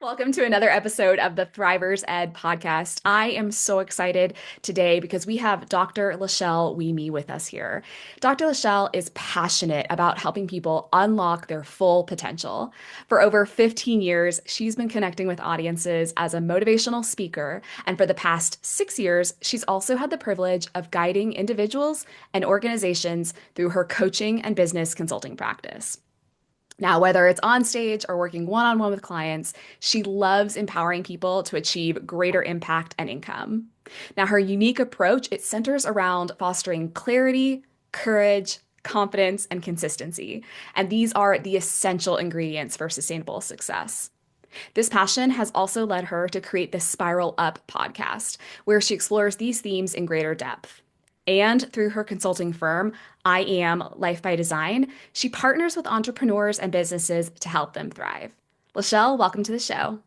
Welcome to another episode of the Thrivers Ed podcast. I am so excited today because we have Dr. LaChelle Wieme with us here. Dr. LaChelle is passionate about helping people unlock their full potential. For over 15 years, she's been connecting with audiences as a motivational speaker, and for the past 6 years, she's also had the privilege of guiding individuals and organizations through her coaching and business consulting practice. Now, whether it's on stage or working one-on-one with clients, she loves empowering people to achieve greater impact and income. Now, her unique approach, it centers around fostering clarity, courage, confidence, and consistency. And these are the essential ingredients for sustainable success. This passion has also led her to create the Spiral Up podcast, where she explores these themes in greater depth. And through her consulting firm, I Am Life by Design, she partners with entrepreneurs and businesses to help them thrive. LaChelle, welcome to the show.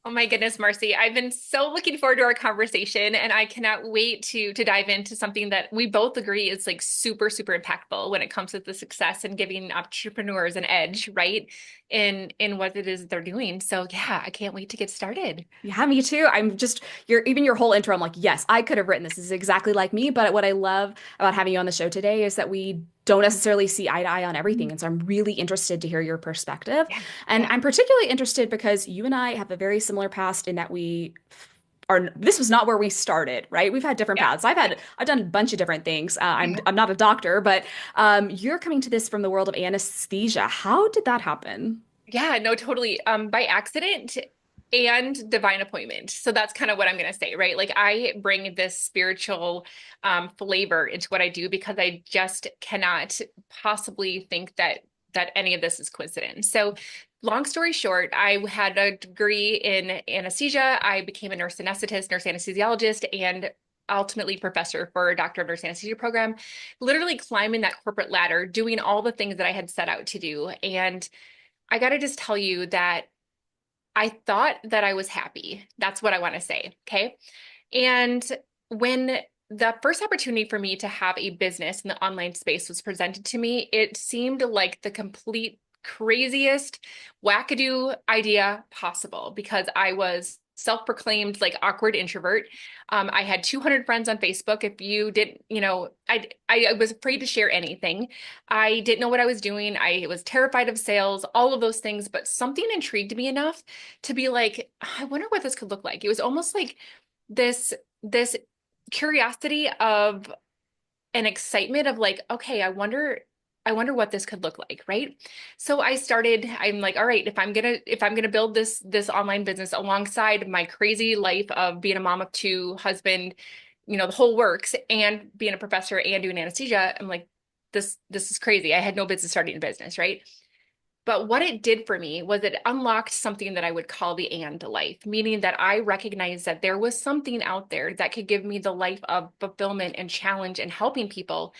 Oh my goodness, Marci. I've been so looking forward to our conversation, and I cannot wait to dive into something that we both agree is like super, super impactful when it comes to the success and giving entrepreneurs an edge, right? In what it is that they're doing. So yeah, I can't wait to get started. Yeah, me too. I'm just your whole intro. I'm like, yes, I could have written this. This is exactly like me. But what I love about having you on the show today is that we don't necessarily see eye to eye on everything. And so I'm really interested to hear your perspective. Yeah, And yeah, I'm particularly interested because you and I have a very similar past in that this was not where we started, right? We've had different yeah. paths. I've done a bunch of different things. I'm not a doctor, but you're coming to this from the world of anesthesia. How did that happen? Yeah, no, totally. By accident and divine appointment. So that's kind of what I'm going to say, right? Like I bring this spiritual flavor into what I do because I just cannot possibly think that any of this is coincidence. So long story short, I had a degree in anesthesia. I became a nurse anesthetist, nurse anesthesiologist, and ultimately professor for a doctor of nurse anesthesia program, literally climbing that corporate ladder, doing all the things that I had set out to do. And I got to just tell you that I thought that I was happy. That's what I want to say. Okay. And when the first opportunity for me to have a business in the online space was presented to me, it seemed like the complete craziest wackadoo idea possible because I was self-proclaimed like awkward introvert. I had 200 friends on Facebook. If you didn't, I was afraid to share anything. I didn't know what I was doing. I was terrified of sales, all of those things, but something intrigued me enough to be like, I wonder what this could look like. It was almost like this curiosity of an excitement of like, okay, I wonder what this could look like, right? So I'm like, all right, if I'm gonna build this online business alongside my crazy life of being a mom of two, husband, the whole works, and being a professor and doing anesthesia, I'm like, this is crazy. I had no business starting a business, right? But what it did for me was it unlocked something that I would call the and life, meaning that I recognized that there was something out there that could give me the life of fulfillment and challenge and helping people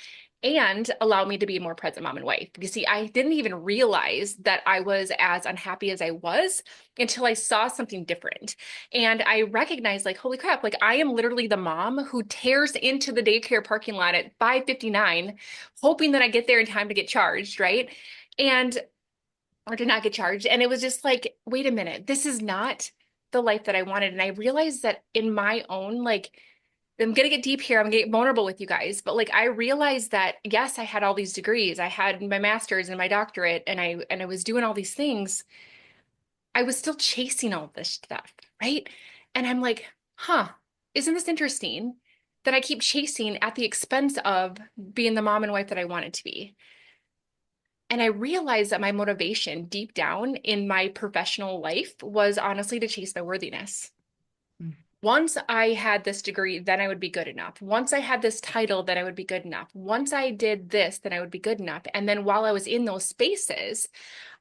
and allow me to be a more present mom and wife. You see, I didn't even realize that I was as unhappy as I was until I saw something different. And I recognized like, holy crap, like I am literally the mom who tears into the daycare parking lot at 5:59, hoping that I get there in time to get charged, right? And or did not get charged. And it was just like, wait a minute, this is not the life that I wanted. And I realized that in my own, like, I'm gonna get deep here. I'm gonna get vulnerable with you guys. But like I realized that yes, I had all these degrees. I had my master's and my doctorate, and I was doing all these things. I was still chasing all this stuff, right? And I'm like, huh, isn't this interesting that I keep chasing at the expense of being the mom and wife that I wanted to be? And I realized that my motivation deep down in my professional life was honestly to chase my worthiness. Once I had this degree, then I would be good enough. Once I had this title, then I would be good enough. Once I did this, then I would be good enough. And then while I was in those spaces,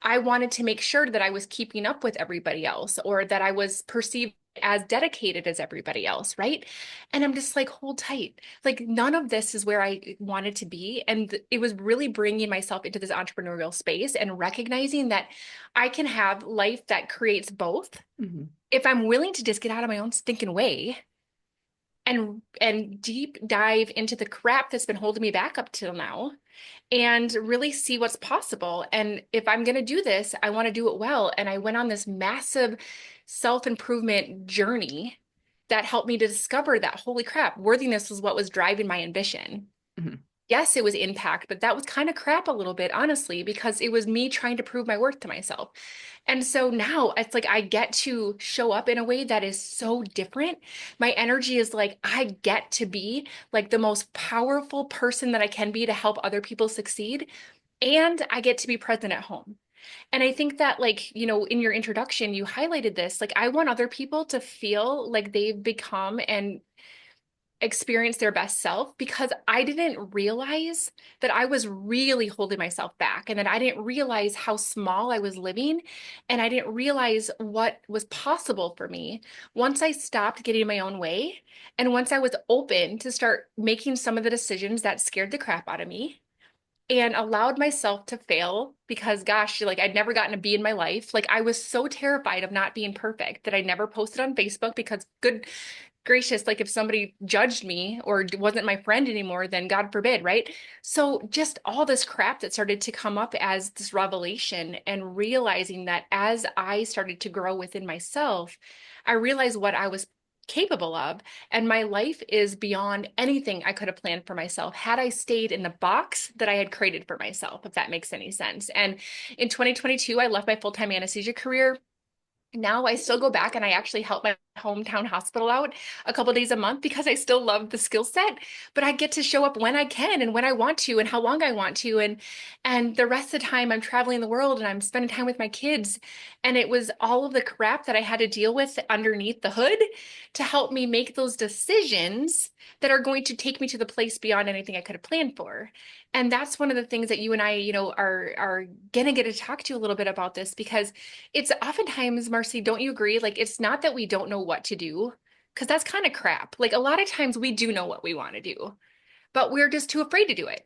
I wanted to make sure that I was keeping up with everybody else or that I was perceived as dedicated as everybody else, right? And I'm just like, hold tight. Like, none of this is where I wanted to be. And it was really bringing myself into this entrepreneurial space and recognizing that I can have life that creates both Mhm. if I'm willing to just get out of my own stinking way and deep dive into the crap that's been holding me back up till now and really see what's possible. And if I'm going to do this, I want to do it well. And I went on this massive self-improvement journey that helped me to discover that, holy crap, worthiness was what was driving my ambition. Mhm. Yes, it was impact, but that was kind of crap a little bit, honestly, because it was me trying to prove my worth to myself. And so now it's like I get to show up in a way that is so different. My energy is like I get to be like the most powerful person that I can be to help other people succeed. And I get to be present at home. And I think that, like, in your introduction, you highlighted this. Like, I want other people to feel like they've become and experience their best self because I didn't realize that I was really holding myself back and that I didn't realize how small I was living and I didn't realize what was possible for me once I stopped getting my own way and once I was open to start making some of the decisions that scared the crap out of me and allowed myself to fail because gosh, like I'd never gotten a B in my life. Like I was so terrified of not being perfect that I never posted on Facebook because good gracious, like if somebody judged me or wasn't my friend anymore, then God forbid, right? So just all this crap that started to come up as this revelation and realizing that as I started to grow within myself, I realized what I was capable of. And my life is beyond anything I could have planned for myself had I stayed in the box that I had created for myself, if that makes any sense. And in 2022, I left my full-time anesthesia career. Now I still go back and I actually help my hometown hospital out a couple days a month because I still love the skill set, but I get to show up when I can and when I want to and how long I want to and the rest of the time I'm traveling the world and I'm spending time with my kids and it was all of the crap that I had to deal with underneath the hood to help me make those decisions that are going to take me to the place beyond anything I could have planned for. And that's one of the things that you and I, are gonna get to talk to you a little bit about this because it's oftentimes, Marci, don't you agree? Like, it's not that we don't know what to do, because that's kind of crap. Like, a lot of times we do know what we want to do, but we're just too afraid to do it,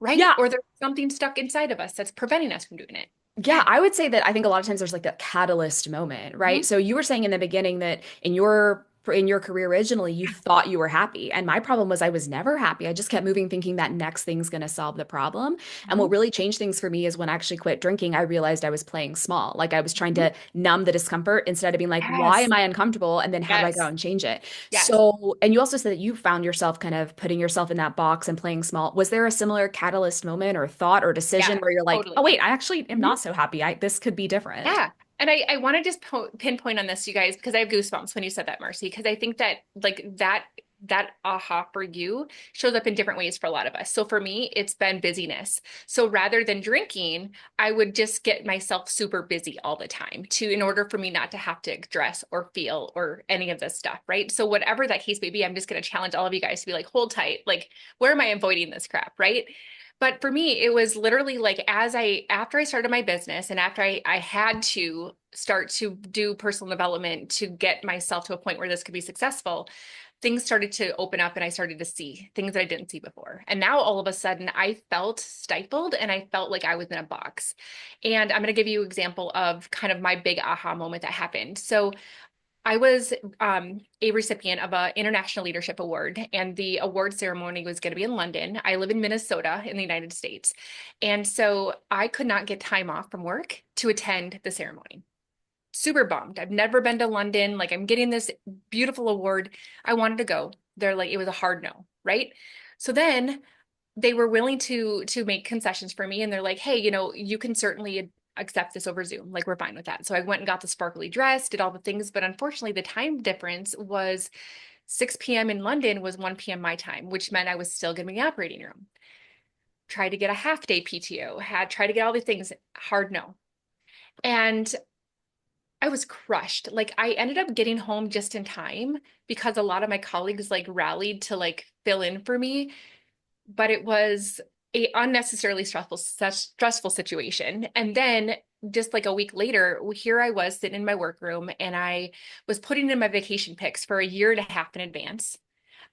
right? Yeah, Or there's something stuck inside of us that's preventing us from doing it. yeah, I would say that I think a lot of times there's like a catalyst moment, right? Mhm. So you were saying in the beginning that in your career originally you thought you were happy, and my problem was I was never happy. I just kept moving thinking that next thing's going to solve the problem. And Mhm. what really changed things for me is when I actually quit drinking, I realized I was playing small. Like I was trying Mhm. to numb the discomfort instead of being like, why Yes, am I uncomfortable? And then how do I go yes, and change it? yes. So, and you also said that you found yourself kind of putting yourself in that box and playing small. Was there a similar catalyst moment or thought or decision Yeah, where you're like, oh, totally. wait, I actually am not so happy. This could be different. Yeah. And I want to just pinpoint on this, you guys, because I have goosebumps when you said that, Marci, because I think that like that aha for you shows up in different ways for a lot of us. So for me, it's been busyness. So rather than drinking, I would just get myself super busy all the time in order for me not to have to dress or feel or any of this stuff, right? So whatever that case may be, I'm just going to challenge all of you guys to be like, hold tight. Like, where am I avoiding this crap, right? But for me, it was literally like after I started my business and after I had to start to do personal development to get myself to a point where this could be successful, things started to open up and I started to see things that I didn't see before. And now all of a sudden I felt stifled and I felt like I was in a box. And I'm going to give you an example of kind of my big aha moment that happened. So I was a recipient of an International Leadership Award, and the award ceremony was going to be in London. I live in Minnesota in the United States. And so I could not get time off from work to attend the ceremony. Super bummed. I've never been to London. Like, I'm getting this beautiful award. I wanted to go. They're like, it was a hard no, right? So then they were willing to make concessions for me and they're like, hey, you can certainly accept this over Zoom. Like we're fine with that. So I went and got the sparkly dress, did all the things, but unfortunately the time difference was 6 p.m. in London was 1 p.m. my time, which meant I was still going to be in the operating room. Tried to get a half day PTO, had tried to get all the things, hard no. And I was crushed. Like I ended up getting home just in time because a lot of my colleagues like rallied to like fill in for me, but it was a unnecessarily stressful situation. And then just like a week later, here I was sitting in my workroom and I was putting in my vacation pics for a year and a half in advance.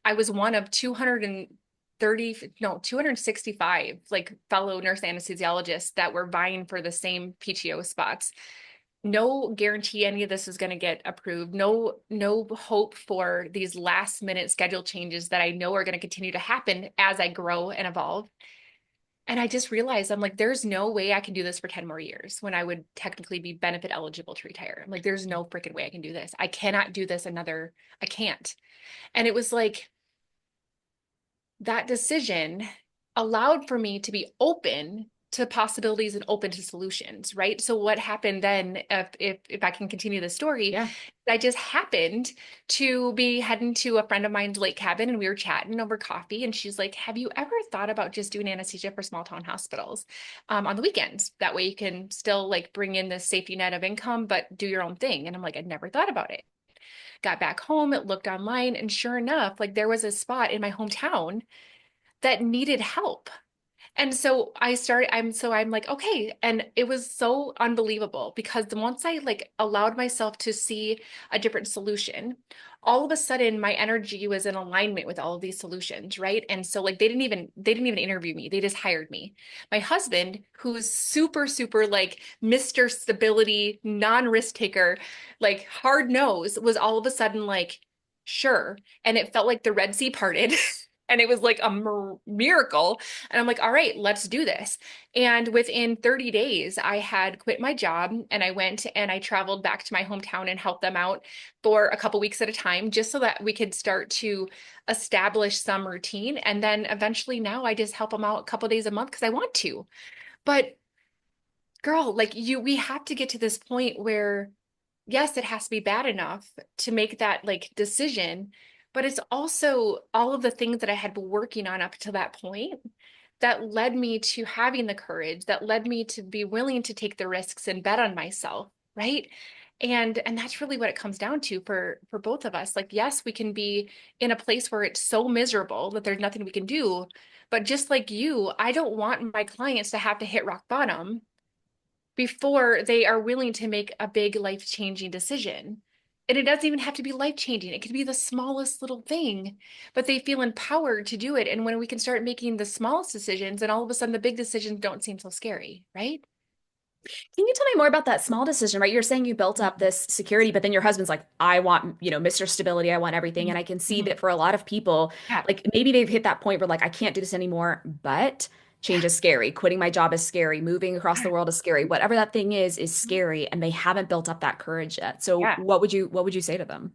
I was one of 230, no, 265 like fellow nurse anesthesiologists that were vying for the same PTO spots. No guarantee any of this is going to get approved. No hope for these last minute schedule changes that I know are going to continue to happen as I grow and evolve. And I just realized I'm like, there's no way I can do this for 10 more years when I would technically be benefit eligible to retire. I'm like, there's no freaking way I can do this. I cannot do this another, I can't. And it was like that decision allowed for me to be open to possibilities and open to solutions, right? So what happened then, if I can continue the story, Yeah. I just happened to be heading to a friend of mine's lake cabin and we were chatting over coffee and she's like, have you ever thought about just doing anesthesia for small town hospitals on the weekends? That way you can still like bring in this safety net of income, but do your own thing. And I'm like, I'd never thought about it. Got back home, looked online, and sure enough, like there was a spot in my hometown that needed help. And so I'm like, okay. And it was so unbelievable because once I like allowed myself to see a different solution, all of a sudden my energy was in alignment with all of these solutions, right? And so like they didn't even interview me. They just hired me. My husband, who's super, super like Mr. Stability, non-risk taker, like hard nose, was all of a sudden like, sure. And it felt like the Red Sea parted. And it was like a miracle. And I'm like, all right, let's do this. And within 30 days, I had quit my job and I went and I traveled back to my hometown and helped them out for a couple weeks at a time, just so that we could start to establish some routine. And then eventually now I just help them out a couple days a month because I want to. But girl, like we have to get to this point where yes, it has to be bad enough to make that like decision, but it's also all of the things that I had been working on up to that point that led me to having the courage, that led me to be willing to take the risks and bet on myself, right? And that's really what it comes down to for both of us. Like, yes, we can be in a place where it's so miserable that there's nothing we can do, but just like you, I don't want my clients to have to hit rock bottom before they are willing to make a big life-changing decision. And it doesn't even have to be life-changing. It could be the smallest little thing, but they feel empowered to do it. And when we can start making the smallest decisions, and all of a sudden the big decisions don't seem so scary, right? Can you tell me more about that small decision, right? You're saying you built up Mhm. this security, but then your husband's like, I want, Mr. Stability, I want everything. And Mhm. I can see Mhm. that for a lot of people, Yeah. like maybe they've hit that point where like, I can't do this anymore, but change Yeah. is scary. Quitting my job is scary. Moving across the Yeah. world is scary. Whatever that thing is scary. And they haven't built up that courage yet. So Yeah. what would you say to them?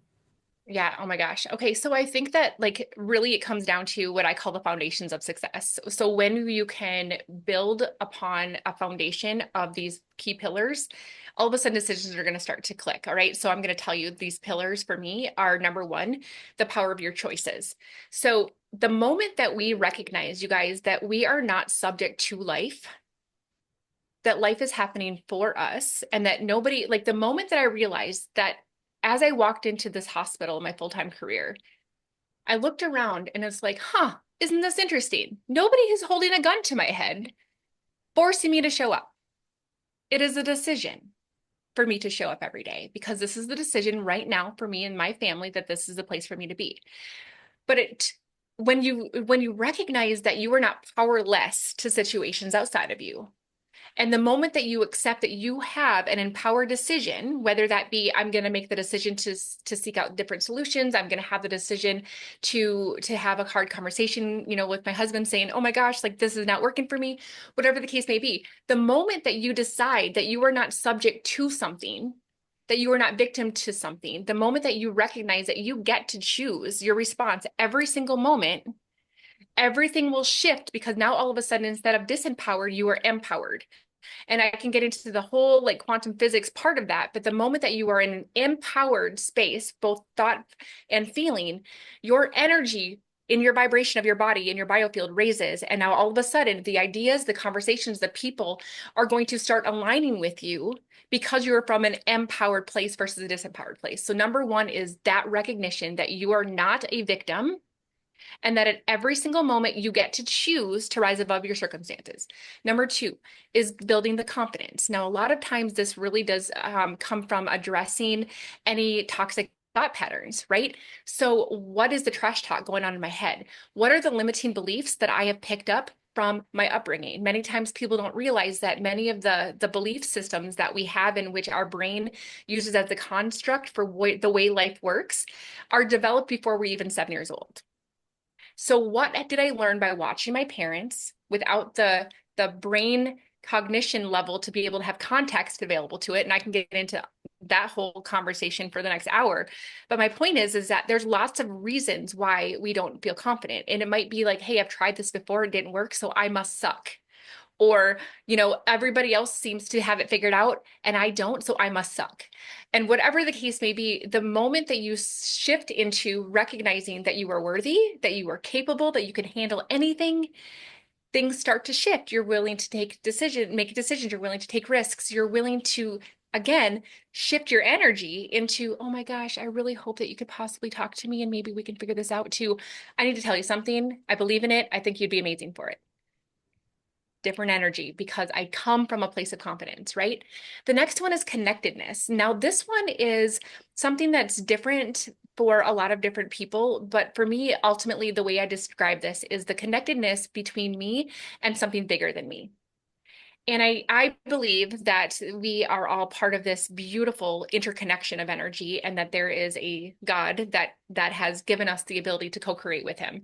Yeah. Oh my gosh. Okay. So I think that like really it comes down to what I call the foundations of success. So when you can build upon a foundation of these key pillars, all of a sudden decisions are going to start to click. All right. So I'm going to tell you these pillars for me are number one, the power of your choices. So the moment that we recognize, you guys, that we are not subject to life, that life is happening for us, and that nobody, like the moment that I realized that as I walked into this hospital in my full-time career, I looked around and it's like, huh, isn't this interesting? Nobody is holding a gun to my head, forcing me to show up. It is a decision for me to show up every day because this is the decision right now for me and my family that this is the place for me to be. But when you recognize that you are not powerless to situations outside of you, and the moment that you accept that you have an empowered decision, whether that be I'm going to make the decision to seek out different solutions, I'm going to have the decision to have a hard conversation, with my husband saying, "Oh my gosh, like this is not working for me," whatever the case may be. The moment that you decide that you are not subject to something, that you are not victim to something, the moment that you recognize that you get to choose your response every single moment, everything will shift because now all of a sudden, instead of disempowered, you are empowered. And I can get into the whole like quantum physics part of that. But the moment that you are in an empowered space, both thought and feeling, your energy in your vibration of your body in your biofield raises. And now all of a sudden, the ideas, the conversations, the people are going to start aligning with you because you're from an empowered place versus a disempowered place. So, number one is that recognition that you are not a victim and that at every single moment you get to choose to rise above your circumstances. Number two is building the confidence. Now, a lot of times this really does come from addressing any toxic thought patterns, right? So, what is the trash talk going on in my head? What are the limiting beliefs that I have picked up from my upbringing? Many times people don't realize that many of the belief systems that we have in which our brain uses as the construct for the way life works are developed before we're even 7 years old. So what did I learn by watching my parents without the brain cognition level to be able to have context available to it? And I can get into that whole conversation for the next hour. But my point is that there's lots of reasons why we don't feel confident. And it might be like, hey, I've tried this before, it didn't work, so I must suck. Or, everybody else seems to have it figured out and I don't, so I must suck. And whatever the case may be, the moment that you shift into recognizing that you are worthy, that you are capable, that you can handle anything, things start to shift. You're willing to make decisions, you're willing to take risks, you're willing to, again, shift your energy into, oh my gosh, I really hope that you could possibly talk to me and maybe we can figure this out too. I need to tell you something. I believe in it. I think you'd be amazing for it. Different energy because I come from a place of confidence, right? The next one is connectedness. Now, this one is something that's different for a lot of different people, but for me, ultimately, the way I describe this is the connectedness between me and something bigger than me. And I believe that we are all part of this beautiful interconnection of energy and that there is a God that has given us the ability to co-create with him.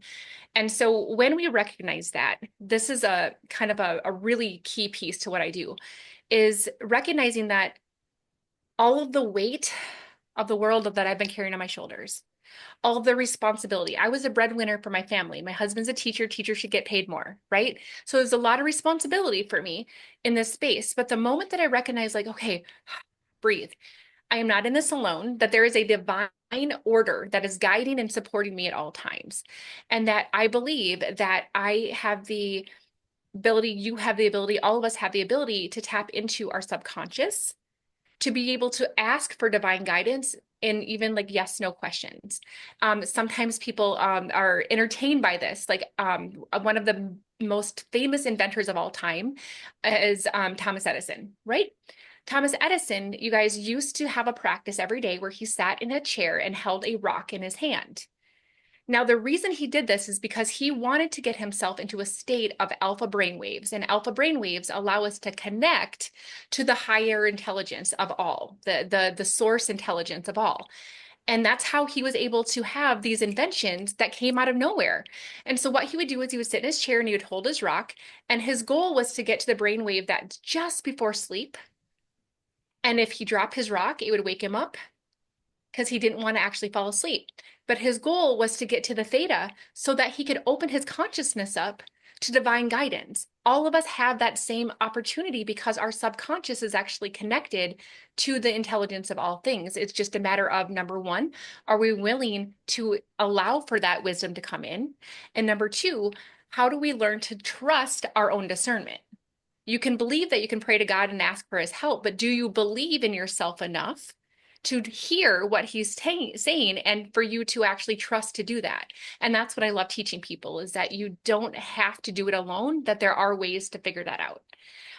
And so when we recognize that, this is a kind of a really key piece to what I do, is recognizing that all of the weight of the world that I've been carrying on my shoulders, all of the responsibility. I was a breadwinner for my family. My husband's a teacher. Teachers should get paid more, right? So there's a lot of responsibility for me in this space. But the moment that I recognize, like, okay, breathe. I am not in this alone, that there is a divine order that is guiding and supporting me at all times. And that I believe that I have the ability, you have the ability, all of us have the ability to tap into our subconscious to be able to ask for divine guidance in even like yes, no questions. Sometimes people are entertained by this. Like one of the most famous inventors of all time is Thomas Edison, right? Thomas Edison, you guys used to have a practice every day where he sat in a chair and held a rock in his hand. Now, the reason he did this is because he wanted to get himself into a state of alpha brainwaves, and alpha brainwaves allow us to connect to the higher intelligence of all, the source intelligence of all. And that's how he was able to have these inventions that came out of nowhere. And so what he would do is he would sit in his chair and he would hold his rock, and his goal was to get to the brainwave that's just before sleep. And if he dropped his rock, it would wake him up because he didn't want to actually fall asleep. But his goal was to get to the theta so that he could open his consciousness up to divine guidance. All of us have that same opportunity because our subconscious is actually connected to the intelligence of all things. It's just a matter of number one, are we willing to allow for that wisdom to come in? And number two, how do we learn to trust our own discernment? You can believe that you can pray to God and ask for his help, but do you believe in yourself enough to hear what he's saying and for you to actually trust to do that? And that's what I love teaching people, is that you don't have to do it alone, that there are ways to figure that out.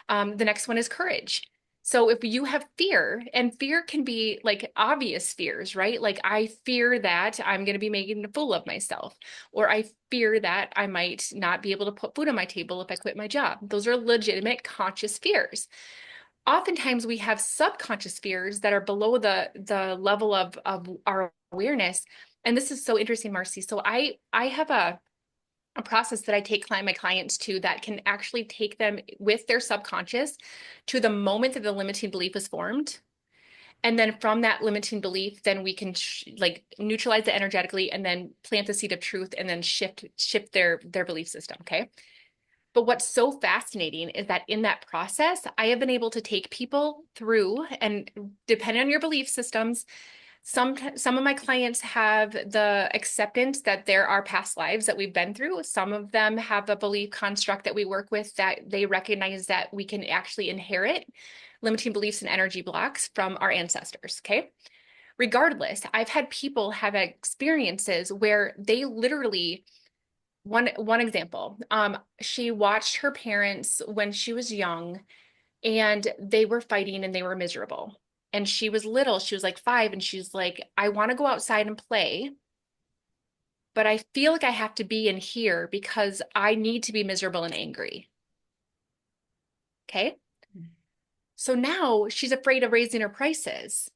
The next one is courage. So if you have fear, and fear can be like obvious fears, right? Like I fear that I'm going to be making a fool of myself, or I fear that I might not be able to put food on my table if I quit my job. Those are legitimate conscious fears. Oftentimes we have subconscious fears that are below the level of our awareness. And this is so interesting, Marci. So I have a process that I take my clients to that can actually take them with their subconscious to the moment that the limiting belief is formed. And then from that limiting belief, then we can like neutralize it energetically and then plant the seed of truth and then shift their belief system. Okay. But what's so fascinating is that in that process, I have been able to take people through, and depending on your belief systems, some of my clients have the acceptance that there are past lives that we've been through. Some of them have a belief construct that we work with that they recognize that we can actually inherit limiting beliefs and energy blocks from our ancestors. Okay. Regardless, I've had people have experiences where they literally, one example, she watched her parents when she was young and they were fighting and they were miserable. And she was little, she was like 5, and she's like, I want to go outside and play, but I feel like I have to be in here because I need to be miserable and angry. Okay. So now she's afraid of raising her prices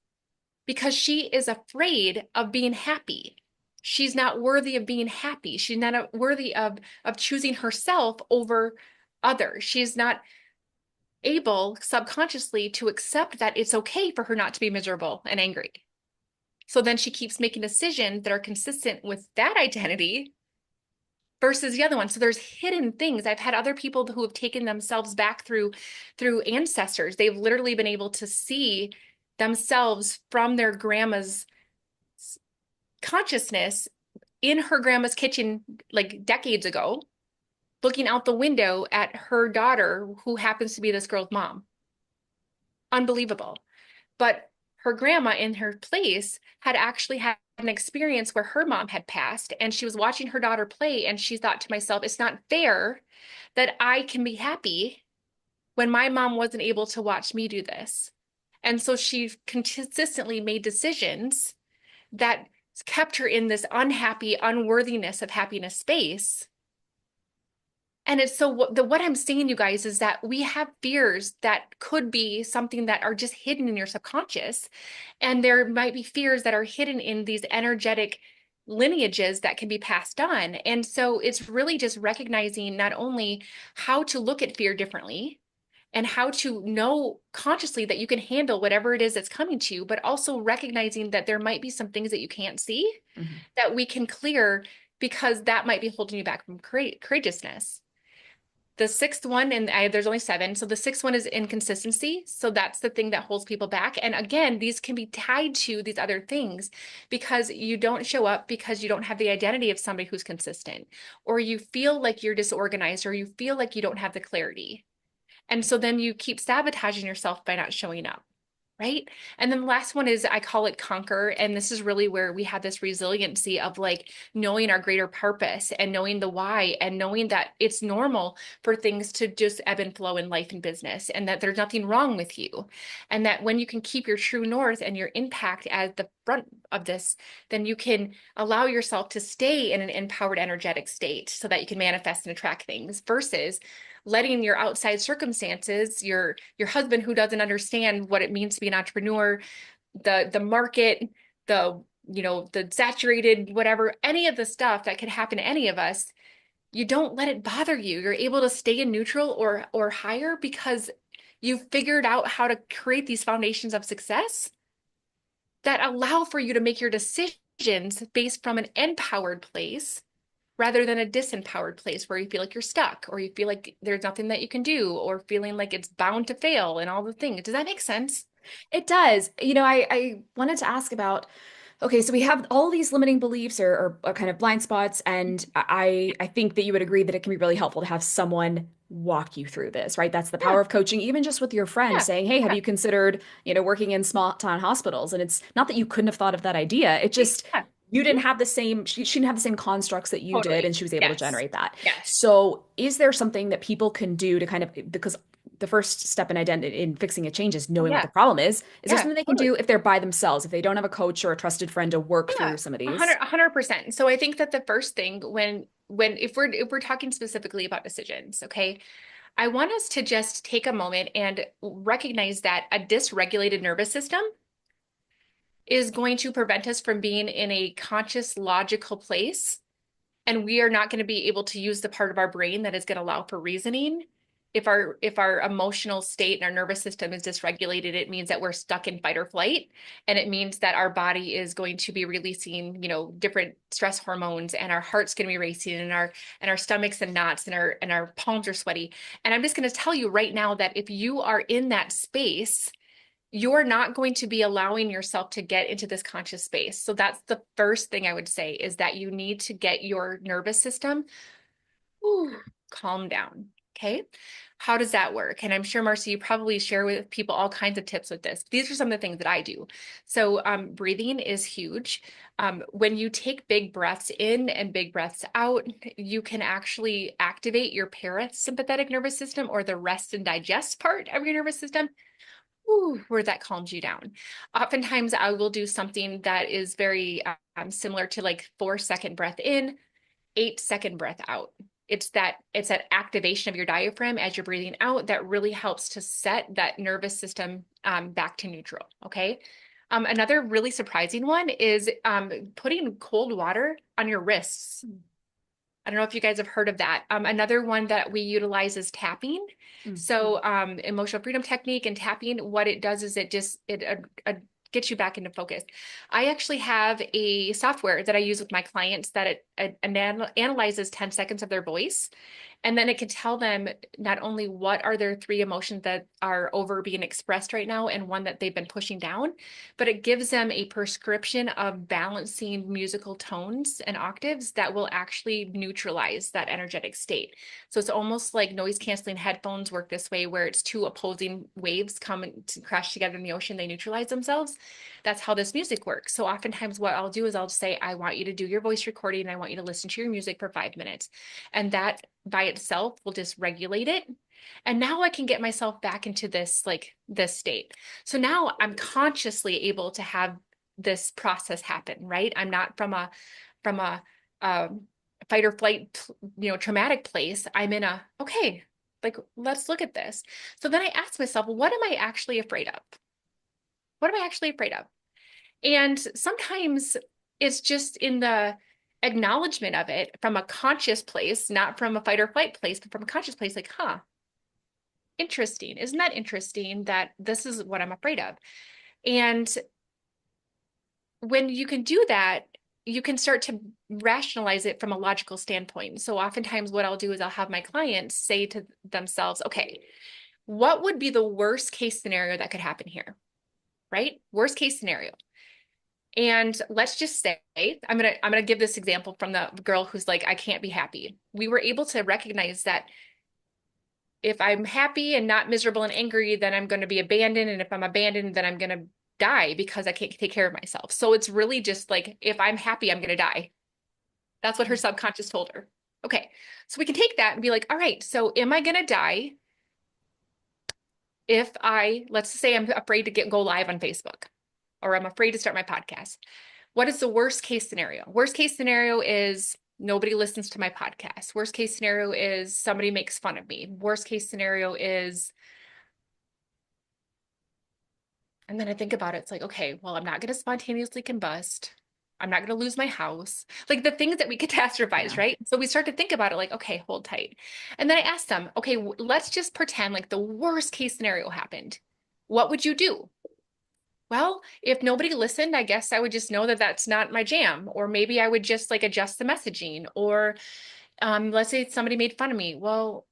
because she is afraid of being happy. she's not worthy of being happy. She's not worthy of choosing herself over others. She's not able subconsciously to accept that it's okay for her not to be miserable and angry. So then she keeps making decisions that are consistent with that identity versus the other one. So there's hidden things. I've had other people who have taken themselves back through ancestors. They've literally been able to see themselves from their grandma's consciousness in her grandma's kitchen like decades ago, looking out the window at her daughter who happens to be this girl's mom. Unbelievable. But her grandma in her place had actually had an experience where her mom had passed and she was watching her daughter play, and she thought to myself, it's not fair that I can be happy when my mom wasn't able to watch me do this. And so she consistently made decisions that kept her in this unhappy, unworthiness of happiness space. And it's so what I'm saying, you guys, is that we have fears that could be something that are just hidden in your subconscious. And there might be fears that are hidden in these energetic lineages that can be passed on. And so it's really just recognizing not only how to look at fear differently and how to know consciously that you can handle whatever it is that's coming to you, but also recognizing that there might be some things that you can't see Mhm. that we can clear because that might be holding you back from courageousness. The sixth one, and there's only seven. So the sixth one is inconsistency. So that's the thing that holds people back. And again, these can be tied to these other things because you don't show up because you don't have the identity of somebody who's consistent, or you feel like you're disorganized, or you feel like you don't have the clarity. And so then you keep sabotaging yourself by not showing up. Right. And then the last one is, I call it conquer. And this is really where we have this resiliency of like knowing our greater purpose and knowing the why and knowing that it's normal for things to just ebb and flow in life and business, and that there's nothing wrong with you. And that when you can keep your true north and your impact at the front of this, then you can allow yourself to stay in an empowered energetic state so that you can manifest and attract things versus letting your outside circumstances, your husband who doesn't understand what it means to be an entrepreneur, the market, the saturated whatever, any of the stuff that could happen to any of us, you don't let it bother you. You're able to stay in neutral or higher because you've figured out how to create these foundations of success that allow for you to make your decisions based from an empowered place rather than a disempowered place where you feel like you're stuck or you feel like there's nothing that you can do or feeling like it's bound to fail and all the things. Does that make sense? It does. I wanted to ask about, okay, so we have all these limiting beliefs or kind of blind spots, and I think that you would agree that it can be really helpful to have someone walk you through this, right? That's the Yeah, power of coaching, even just with your friend yeah, saying, "Hey, have yeah, you considered, working in small town hospitals?" And it's not that you couldn't have thought of that idea. It just yeah. you Mhm. didn't have the same, she didn't have the same constructs that you did, Totally. and she was able to Yes. generate that. Yes. So, is there something that people can do to kind of, because the first step in identity in fixing a change is Oh, knowing what the yeah. problem is. Is there Yeah, something they can totally. do if they're by themselves, if they don't have a coach or a trusted friend to work Yeah, through some of a hundred, these? 100%. So I think that the first thing when if we're talking specifically about decisions, okay, I want us to just take a moment and recognize that a dysregulated nervous system is going to prevent us from being in a conscious, logical place. And we are not going to be able to use the part of our brain that is going to allow for reasoning. If our emotional state and our nervous system is dysregulated, it means that we're stuck in fight or flight. And it means that our body is going to be releasing, different stress hormones, and our heart's going to be racing, and our stomachs and knots, and our palms are sweaty. And I'm just going to tell you right now that if you are in that space, you're not going to be allowing yourself to get into this conscious space. So that's the first thing I would say, is that you need to get your nervous system, ooh, calm down. Okay. How does that work? And I'm sure, Marci, you probably share with people all kinds of tips with this. These are some of the things that I do. So breathing is huge. When you take big breaths in and big breaths out, you can actually activate your parasympathetic nervous system, or the rest and digest part of your nervous system, where that calms you down. Oftentimes, I will do something that is very similar to like 4-second breath in, 8-second breath out. It's that activation of your diaphragm as you're breathing out that really helps to set that nervous system back to neutral. Okay. Another really surprising one is putting cold water on your wrists. I don't know if you guys have heard of that. Another one that we utilize is tapping. Mm. So emotional freedom technique and tapping, what it does is it gets you back into focus. I actually have a software that I use with my clients that it analyzes 10 seconds of their voice. And then it can tell them not only what are their three emotions that are over being expressed right now and one that they've been pushing down, but it gives them a prescription of balancing musical tones and octaves that will actually neutralize that energetic state. So it's almost like noise canceling headphones work this way, where it's two opposing waves come to crash together in the ocean, they neutralize themselves. That's how this music works. So oftentimes what I'll do is I'll say, I want you to do your voice recording and I want you to listen to your music for 5 minutes. And that by itself will just regulate it. And now I can get myself back into this state. So now I'm consciously able to have this process happen, right? I'm not from a fight or flight, traumatic place. I'm in a, okay, like, let's look at this. So then I ask myself, what am I actually afraid of? What am I actually afraid of? And sometimes it's just in the acknowledgement of it from a conscious place, not from a fight or flight place, but from a conscious place, like, interesting. Isn't that interesting that this is what I'm afraid of? And when you can do that, you can start to rationalize it from a logical standpoint. So oftentimes what I'll do is I'll have my clients say to themselves, okay, what would be the worst case scenario that could happen here? Right? Worst case scenario. And let's just say, I'm gonna give this example from the girl who's like, I can't be happy. We were able to recognize that if I'm happy and not miserable and angry, then I'm going to be abandoned. And if I'm abandoned, then I'm going to die because I can't take care of myself. So it's really just like, if I'm happy, I'm going to die. That's what her subconscious told her. Okay. So we can take that and be like, all right, so am I going to die if let's say I'm afraid to go live on Facebook, or I'm afraid to start my podcast? What is the worst case scenario? Worst case scenario is nobody listens to my podcast. Worst case scenario is somebody makes fun of me. Worst case scenario is, and then I think about it, it's like, okay, well, I'm not going to spontaneously combust. I'm not going to lose my house. Like the things that we catastrophize, Yeah. right? So we start to think about it like, okay, hold tight. And then I asked them, okay, let's just pretend like the worst case scenario happened. What would you do? Well, if nobody listened, I guess I would just know that that's not my jam. Or maybe I would just like adjust the messaging. Or let's say somebody made fun of me. Well,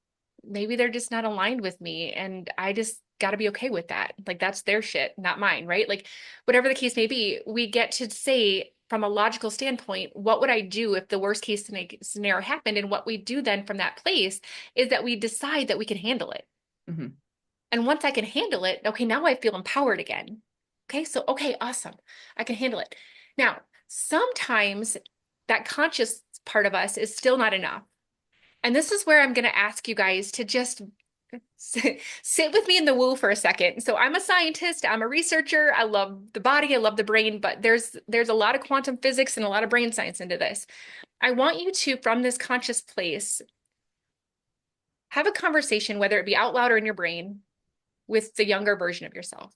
maybe they're just not aligned with me. And I just got to be okay with that. Like that's their shit, not mine, right? Like whatever the case may be, we get to say from a logical standpoint, what would I do if the worst case scenario happened? And what we do then from that place is that we decide that we can handle it. Hmm. And once I can handle it, okay, now I feel empowered again. Okay, so, okay, awesome. I can handle it. Now, sometimes that conscious part of us is still not enough. And this is where I'm going to ask you guys to just sit with me in the woo for a second. So I'm a scientist, I'm a researcher, I love the body, I love the brain, but there's a lot of quantum physics and a lot of brain science into this. I want you to, from this conscious place, have a conversation, whether it be out loud or in your brain, with the younger version of yourself.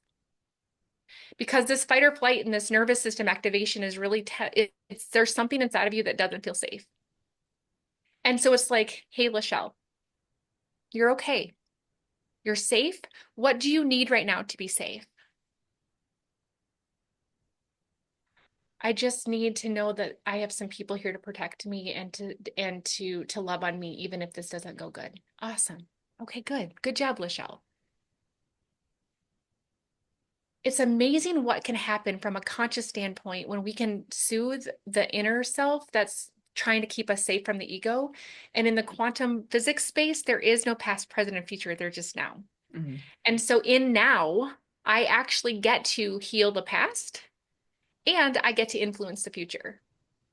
Because this fight or flight and this nervous system activation is really, there's something inside of you that doesn't feel safe. And so it's like, hey, LaChelle, you're okay. You're safe. What do you need right now to be safe? I just need to know that I have some people here to protect me and to love on me, even if this doesn't go good. Awesome. Okay, good. Good job, LaChelle. It's amazing what can happen from a conscious standpoint when we can soothe the inner self that's trying to keep us safe from the ego. And in the quantum physics space, there is no past, present, and future. They're just now. Hmm. And so in now, I actually get to heal the past and I get to influence the future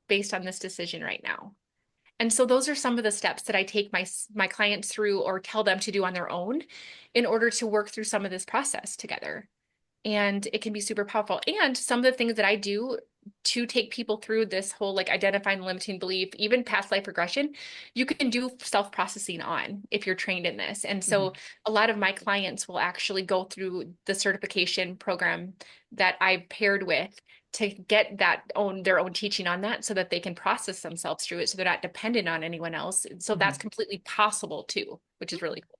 based on this decision right now. And so those are some of the steps that I take my clients through or tell them to do on their own in order to work through some of this process together. And it can be super powerful. And some of the things that I do to take people through this whole like identifying the limiting belief, even past life regression, you can do self-processing on if you're trained in this. And Mhm. so a lot of my clients will actually go through the certification program that I paired with to get their own teaching on that so that they can process themselves through it so they're not dependent on anyone else. So that's Mhm. completely possible too, which is really cool.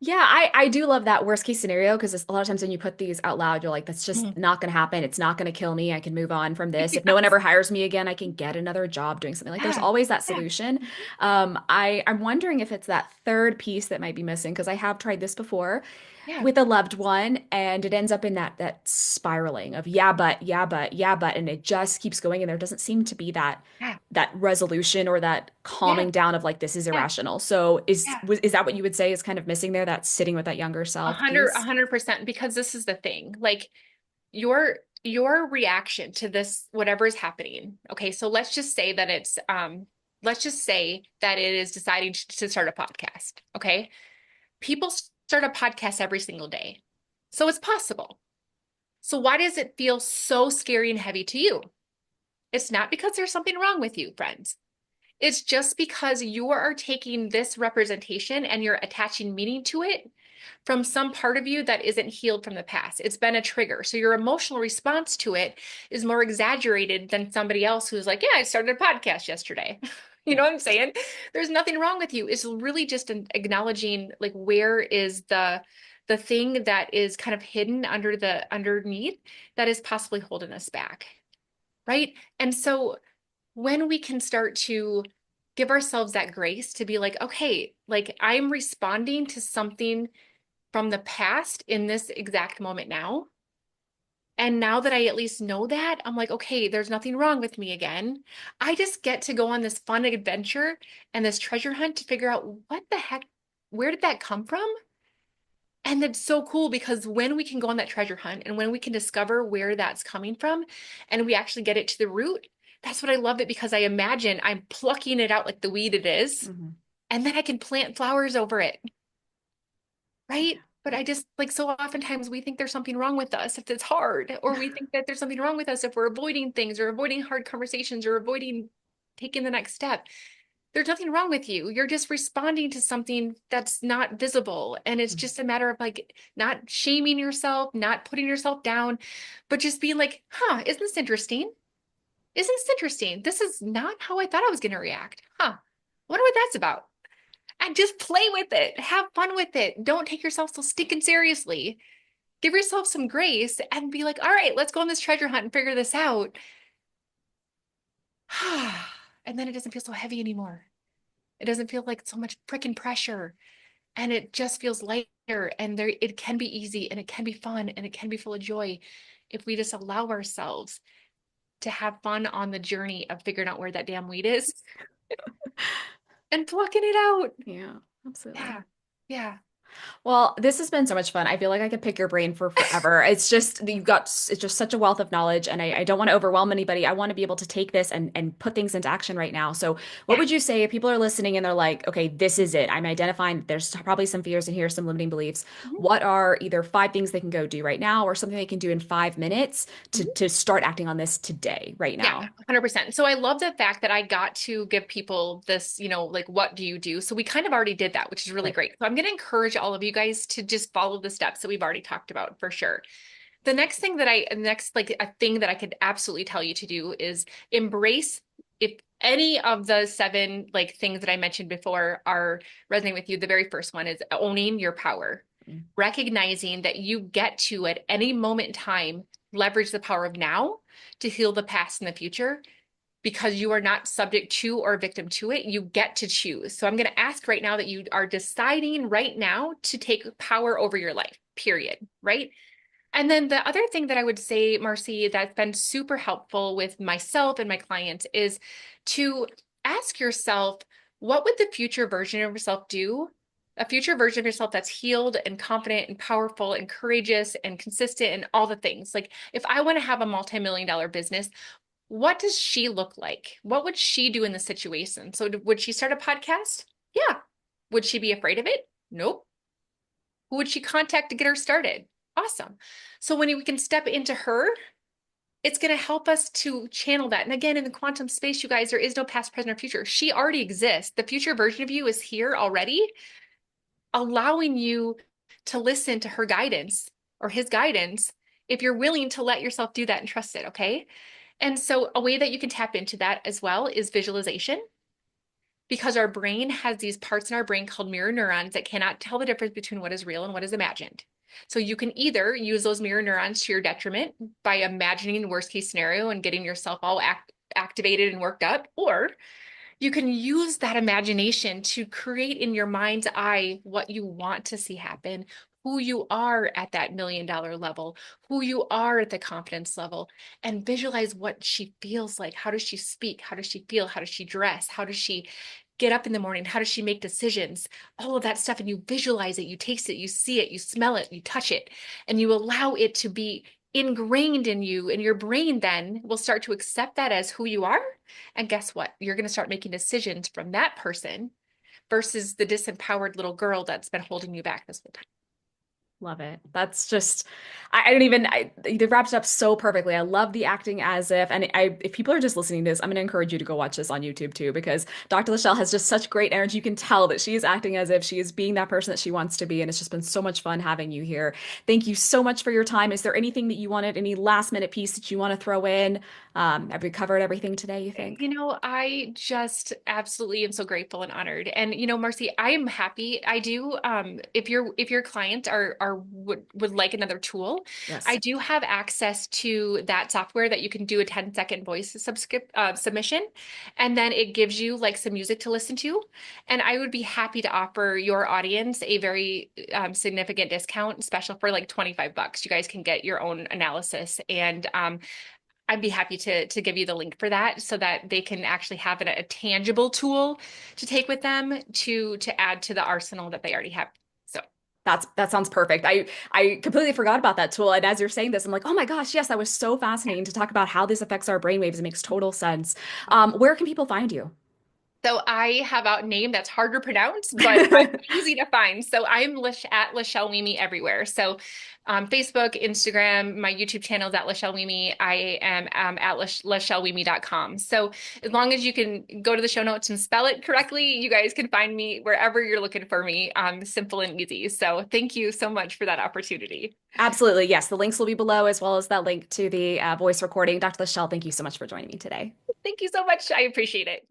Yeah, I do love that worst case scenario because a lot of times when you put these out loud, you're like, that's just Mhm. not going to happen. It's not going to kill me. I can move on from this. If no one Yes. ever hires me again, I can get another job doing something. Like there's Yeah. always that Yeah. solution. I'm wondering if it's that third piece that might be missing because I have tried this before Yeah. with a loved one and it ends up in that spiraling of yeah, but, yeah, but, yeah, but, and it just keeps going and there doesn't seem to be Yeah. that resolution or that Yeah. calming down of like this is Yeah. irrational. So Yeah. is that what you would say is kind of missing there, that sitting with that younger A self hundred, a piece? 100%, because this is the thing. Like your reaction to this, whatever is happening. Okay, so let's just say that it is deciding to start a podcast. Okay. People start a podcast every single day. So it's possible. So why does it feel so scary and heavy to you? It's not because there's something wrong with you, friends. It's just because you are taking this representation and you're attaching meaning to it from some part of you that isn't healed from the past. It's been a trigger. So your emotional response to it is more exaggerated than somebody else who's like, yeah, I started a podcast yesterday. You know what I'm saying? There's nothing wrong with you. It's really just an acknowledging like where is the thing that is kind of hidden under the underneath that is possibly holding us back. Right. And so when we can start to give ourselves that grace to be like, okay, like I'm responding to something from the past in this exact moment now. And now that I at least know that, I'm like, okay, there's nothing wrong with me again. I just get to go on this fun adventure and this treasure hunt to figure out what the heck, where did that come from? And it's so cool because when we can go on that treasure hunt and when we can discover where that's coming from and we actually get it to the root, that's what I love it because I imagine I'm plucking it out like the weed it is, Mhm. and then I can plant flowers over it. Right? Yeah. But I just like so oftentimes we think there's something wrong with us if it's hard, or we think that there's something wrong with us if we're avoiding things or avoiding hard conversations or avoiding taking the next step. There's nothing wrong with you. You're just responding to something that's not visible. And it's Mhm. just a matter of like not shaming yourself, not putting yourself down, but just being like, huh, isn't this interesting? Isn't this interesting? This is not how I thought I was going to react. Huh. Wonder what that's about, and just play with it. Have fun with it. Don't take yourself so stinking seriously. Give yourself some grace and be like, all right, let's go on this treasure hunt and figure this out. And then it doesn't feel so heavy anymore. It doesn't feel like so much freaking pressure. And it just feels lighter. And there it can be easy and it can be fun and it can be full of joy if we just allow ourselves to have fun on the journey of figuring out where that damn weed is and plucking it out. Yeah, absolutely. Yeah. Yeah. Well, this has been so much fun. I feel like I could pick your brain for forever. It's just it's just such a wealth of knowledge, and I don't want to overwhelm anybody. I want to be able to take this and put things into action right now. So, what Yeah. would you say if people are listening and they're like, okay, this is it. I'm identifying there's probably some fears in here, some limiting beliefs. Mhm. What are either five things they can go do right now, or something they can do in 5 minutes Mhm. to start acting on this today, right Yeah, now? 100%. So I love the fact that I got to give people this, like, what do you do? So we kind of already did that, which is really Right. great. So I'm going to encourage all of you guys to just follow the steps that we've already talked about for sure. The next, like, a thing that I could absolutely tell you to do is embrace if any of the seven, like, things that I mentioned before are resonating with you. The very first one is owning your power, Mm. recognizing that you get to, at any moment in time, leverage the power of now to heal the past and the future because you are not subject to or victim to it. You get to choose. So I'm going to ask right now that you are deciding right now to take power over your life, period. Right. And then the other thing that I would say, Marci, that's been super helpful with myself and my clients is to ask yourself, what would the future version of yourself do? A future version of yourself that's healed and confident and powerful and courageous and consistent and all the things. Like, if I want to have a multi-million-dollar business, what does she look like? What would she do in the situation? So, would she start a podcast? Yeah. Would she be afraid of it? Nope. Who would she contact to get her started? Awesome. So when we can step into her it's going to help us to channel that. And again, in the quantum space, you guys, there is no past, present, or future. She already exists. The future version of you is here already, allowing you to listen to her guidance or his guidance if you're willing to let yourself do that and trust it. Okay. And so, a way that you can tap into that as well is visualization, because our brain has these parts in our brain called mirror neurons that cannot tell the difference between what is real and what is imagined. So you can either use those mirror neurons to your detriment by imagining the worst case scenario and getting yourself all activated and worked up, or you can use that imagination to create in your mind's eye what you want to see happen, who you are at that $1 million level, who you are at the confidence level, and visualize what she feels like. How does she speak? How does she feel? How does she dress? How does she get up in the morning? How does she make decisions? All of that stuff. And you visualize it, you taste it, you see it, you smell it, you touch it, and you allow it to be ingrained in you, and your brain then will start to accept that as who you are. And guess what? You're going to start making decisions from that person versus the disempowered little girl that's been holding you back this whole time. Love it. That's just, I don't even, it wraps it up so perfectly. I love the acting as if, and if people are just listening to this, I'm going to encourage you to go watch this on YouTube too, because Dr. LaChelle has just such great energy. You can tell that she is acting as if she is being that person that she wants to be. And it's just been so much fun having you here. Thank you so much for your time. Is there anything that you wanted, any last minute piece that you want to throw in? Have we covered everything today, you think? I just absolutely am so grateful and honored. And Marci, I am happy. I do. If your clients would like another tool, I Yes. do have access to that software that you can do a 10-second voice submission, and then it gives you like some music to listen to. And I would be happy to offer your audience a very significant discount, special for like $25. You guys can get your own analysis, and I'd be happy to give you the link for that so that they can actually have a tangible tool to take with them to add to the arsenal that they already have. So, That sounds perfect. I completely forgot about that tool. And as you're saying this, I'm like, oh my gosh, yes, that was so fascinating to talk about how this affects our brainwaves. It makes total sense. Where can people find you? so I have a name that's hard to pronounce, but I'm easy to find. So I'm at LaChelle Wieme everywhere. So Facebook, Instagram, my YouTube channel is at LaChelle Wieme. I am at LaChelleWieme.com. So as long as you can go to the show notes and spell it correctly, you guys can find me wherever you're looking for me. Simple and easy. So thank you so much for that opportunity. Absolutely. Yes. The links will be below, as well as that link to the voice recording. Dr. LaChelle, thank you so much for joining me today. Thank you so much. I appreciate it.